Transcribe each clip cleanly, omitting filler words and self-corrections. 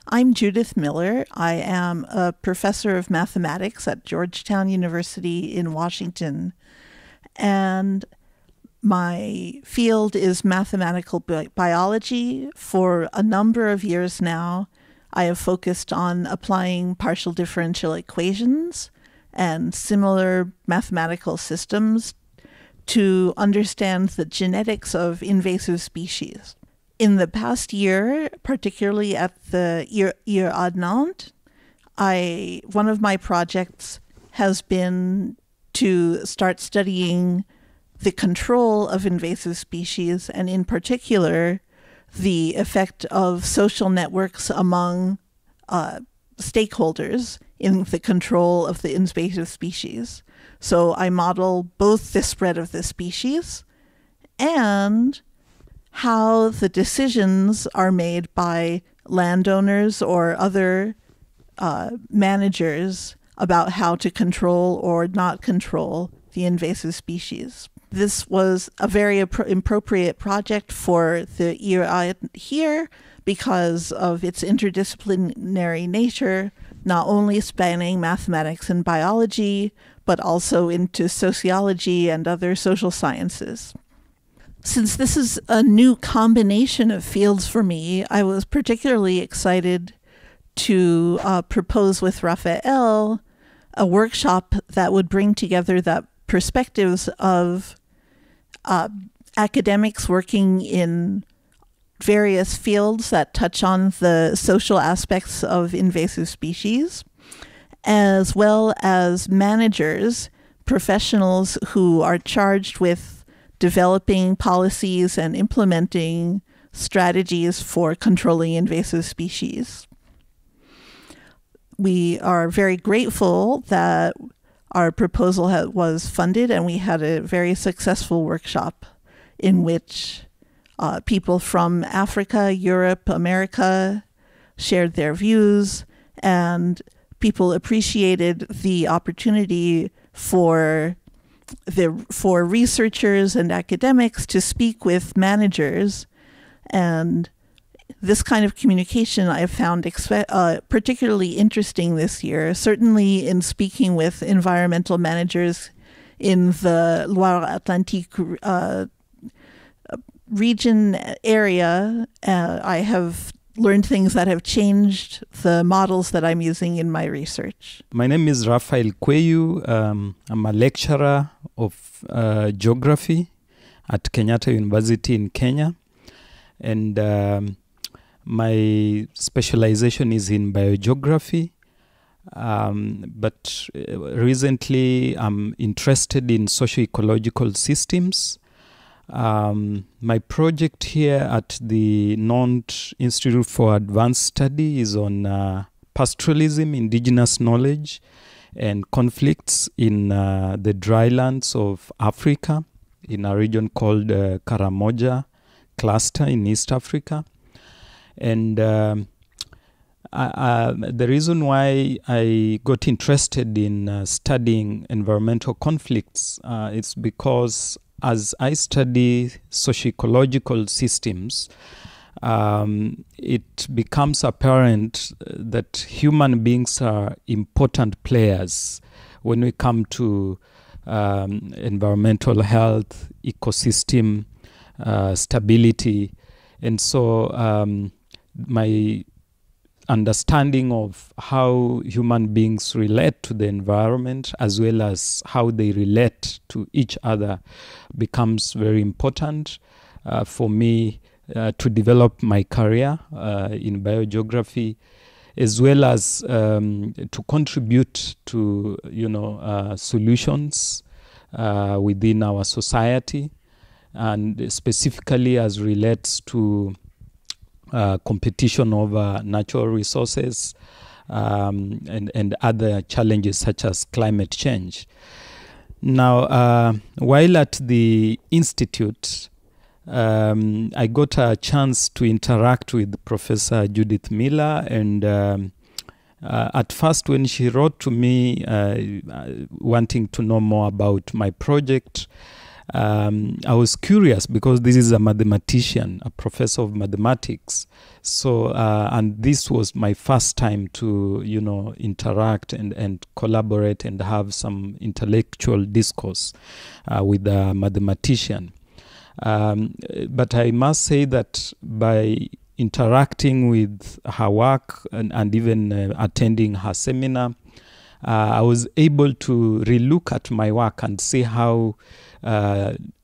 I'm Judith Miller. I am a professor of mathematics at Georgetown University in Washington, and my field is mathematical biology. For a number of years now, I have focused on applying partial differential equations and similar mathematical systems to understand the genetics of invasive species. In the past year, particularly at the IR at Nantes, one of my projects has been to start studying the control of invasive species, and in particular, the effect of social networks among stakeholders in the control of the invasive species. So I model both the spread of the species and how the decisions are made by landowners or other managers about how to control or not control the invasive species. This was a very appropriate project for the IR here because of its interdisciplinary nature, not only spanning mathematics and biology, but also into sociology and other social sciences. Since this is a new combination of fields for me, I was particularly excited to propose with Raphael a workshop that would bring together the perspectives of academics working in various fields that touch on the social aspects of invasive species, as well as managers, professionals who are charged with developing policies and implementing strategies for controlling invasive species. We are very grateful that our proposal was funded, and we had a very successful workshop in which people from Africa, Europe, America shared their views, and people appreciated the opportunity for researchers and academics to speak with managers. And this kind of communication I have found particularly interesting this year, certainly in speaking with environmental managers in the Loire-Atlantique region area. I have learned things that have changed the models that I'm using in my research. My name is Raphael Kweyu. I'm a lecturer of geography at Kenyatta University in Kenya. And my specialization is in biogeography. But recently I'm interested in socio-ecological systems. My project here at the Nantes Institute for Advanced Study is on pastoralism, indigenous knowledge, and conflicts in the drylands of Africa, in a region called Karamoja cluster in East Africa. And the reason why I got interested in studying environmental conflicts is because as I study socio-ecological systems, it becomes apparent that human beings are important players when we come to environmental health, ecosystem stability. And so my understanding of how human beings relate to the environment as well as how they relate to each other becomes very important for me to develop my career in biogeography, as well as to contribute to solutions within our society, and specifically as relates to competition over natural resources and other challenges such as climate change. Now, while at the Institute, I got a chance to interact with Professor Judith Miller, and at first when she wrote to me wanting to know more about my project, I was curious because this is a mathematician, a professor of mathematics. So, and this was my first time to, interact and collaborate and have some intellectual discourse with a mathematician. But I must say that by interacting with her work and even attending her seminar, I was able to relook at my work and see how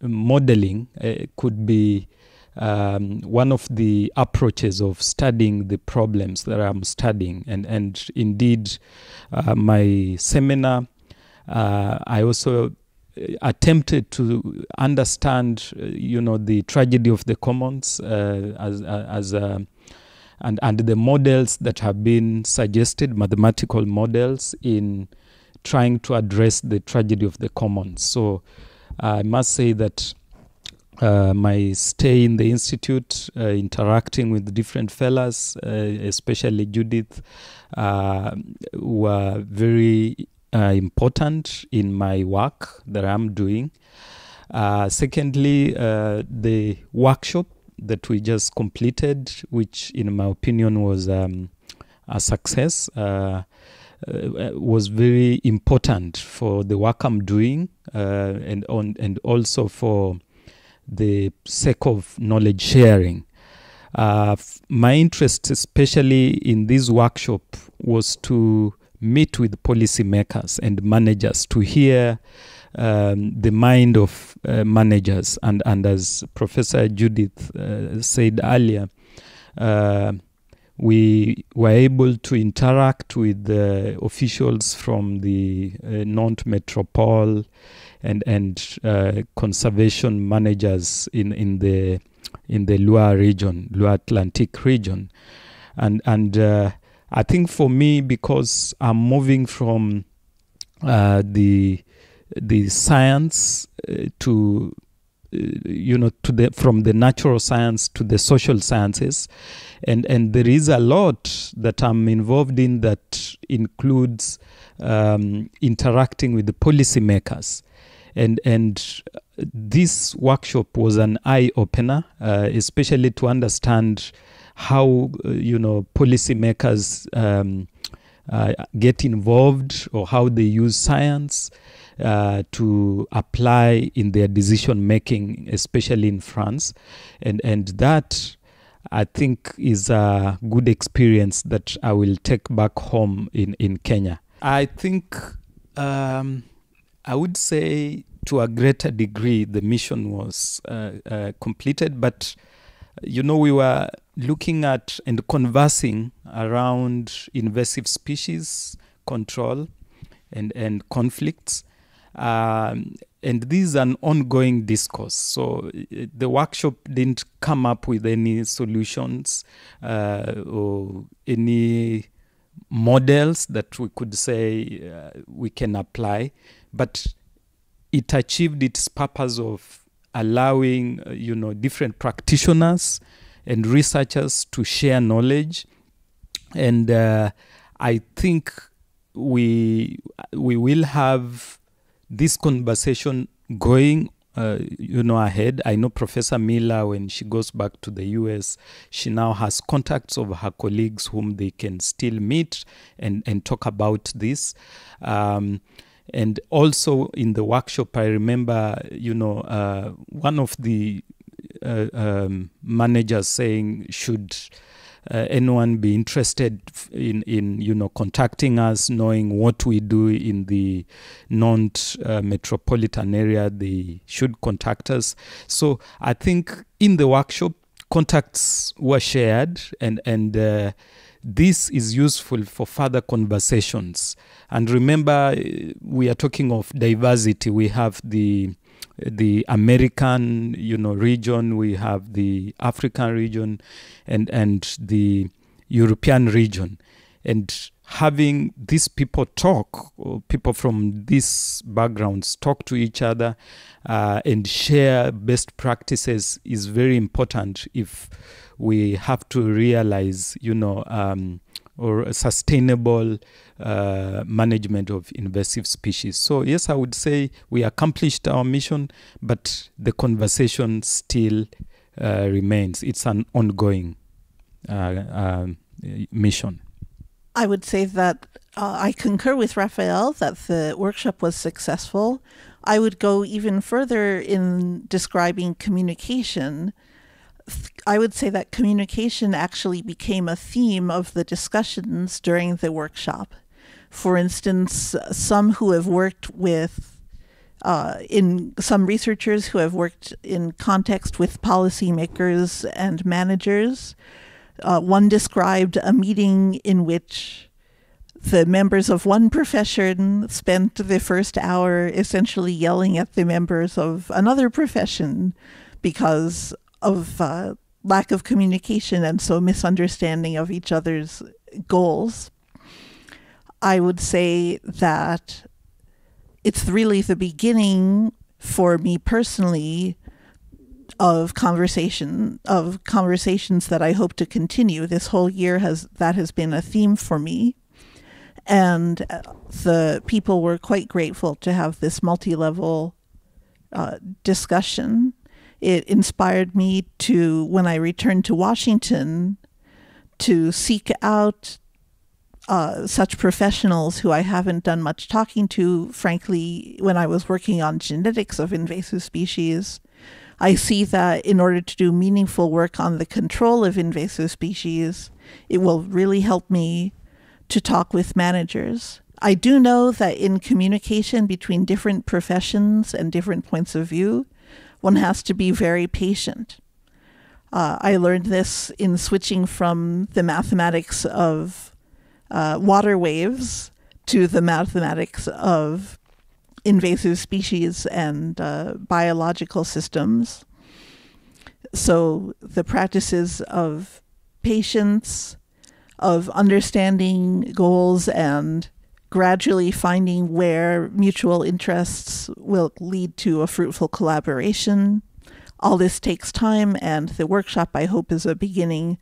modeling could be one of the approaches of studying the problems that I'm studying. And indeed, my seminar, I also attempted to understand, the tragedy of the commons and the models that have been suggested, mathematical models, in trying to address the tragedy of the commons. So I must say that my stay in the institute, interacting with different fellows, especially Judith, were very important in my work that I'm doing. Secondly, the workshop that we just completed, which in my opinion was a success, was very important for the work I'm doing, and also for the sake of knowledge sharing. My interest, especially in this workshop, was to meet with policymakers and managers to hear the mind of managers. And as Professor Judith said earlier, we were able to interact with the officials from the Nantes Metropole and conservation managers in the Loire region, Loire Atlantic region. And I think for me, because I'm moving from the science to from the natural science to the social sciences, and there is a lot that I'm involved in that includes interacting with the policymakers, and this workshop was an eye opener, especially to understand how policymakers get involved, or how they use science to apply in their decision making, especially in France, and that I think is a good experience that I will take back home in Kenya. I think I would say to a greater degree the mission was completed, but we were looking at and conversing around invasive species control and conflicts. And this is an ongoing discourse. So the workshop didn't come up with any solutions or any models that we could say we can apply, but it achieved its purpose of allowing different practitioners and researchers to share knowledge. And I think we will have this conversation going ahead. I know Professor Miller, when she goes back to the US, she now has contacts of her colleagues whom they can still meet and talk about this. And also in the workshop, I remember, one of the managers saying, should anyone be interested in contacting us, knowing what we do in the Nantes metropolitan area, they should contact us. So I think in the workshop, contacts were shared, and this is useful for further conversations. And remember, we are talking of diversity. We have the American, region, we have the African region, and the European region. And having these people talk, or people from these backgrounds talk to each other and share best practices is very important if we have to realize, or a sustainable management of invasive species. So yes, I would say we accomplished our mission, but the conversation still remains. It's an ongoing mission. I would say that I concur with Raphael that the workshop was successful. I would go even further in describing communication. I would say that communication actually became a theme of the discussions during the workshop. For instance, some researchers who have worked in context with policymakers and managers, one described a meeting in which the members of one profession spent the first hour essentially yelling at the members of another profession because of lack of communication and so misunderstanding of each other's goals. I would say that it's really the beginning for me personally of conversations that I hope to continue. This whole year that has been a theme for me. And the people were quite grateful to have this multi-level discussion. It inspired me to, when I returned to Washington, to seek out such professionals who I haven't done much talking to. Frankly, when I was working on genetics of invasive species, I see that in order to do meaningful work on the control of invasive species, it will really help me to talk with managers. I do know that in communication between different professions and different points of view, one has to be very patient. I learned this in switching from the mathematics of water waves to the mathematics of invasive species and biological systems. So the practices of patience, of understanding goals and gradually finding where mutual interests will lead to a fruitful collaboration. All this takes time, and the workshop, I hope, is a beginning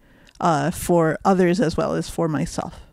for others as well as for myself.